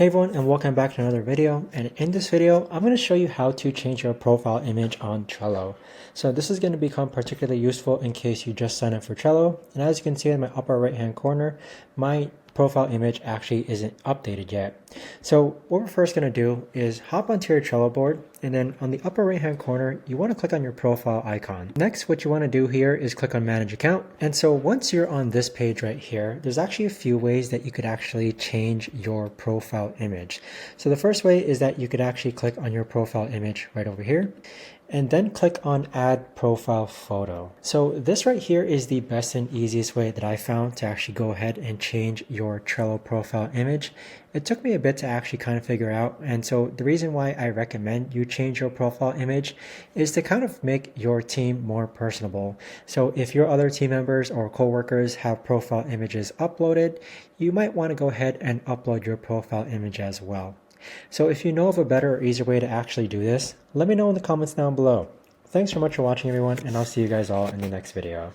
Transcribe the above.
Hey everyone, and welcome back to another video. And in this video, I'm going to show you how to change your profile image on Trello. So this is going to become particularly useful in case you just sign up for Trello. And as you can see in my upper right hand corner, my profile image actually isn't updated yet. So what we're first going to do is hop onto your Trello board, and then on the upper right hand corner, you want to click on your profile icon. Next, what you want to do here is click on manage account. And so once you're on this page right here, there's actually a few ways that you could actually change your profile image. So the first way is that you could actually click on your profile image right over here, and then click on add profile photo. So this right here is the best and easiest way that I found to actually go ahead and change your Trello profile image. It took me a bit to actually kind of figure out, and so the reason why I recommend you change your profile image is to kind of make your team more personable. So if your other team members or coworkers have profile images uploaded, you might want to go ahead and upload your profile image as well. So if you know of a better or easier way to actually do this, let me know in the comments down below. Thanks so much for watching everyone, and I'll see you guys all in the next video.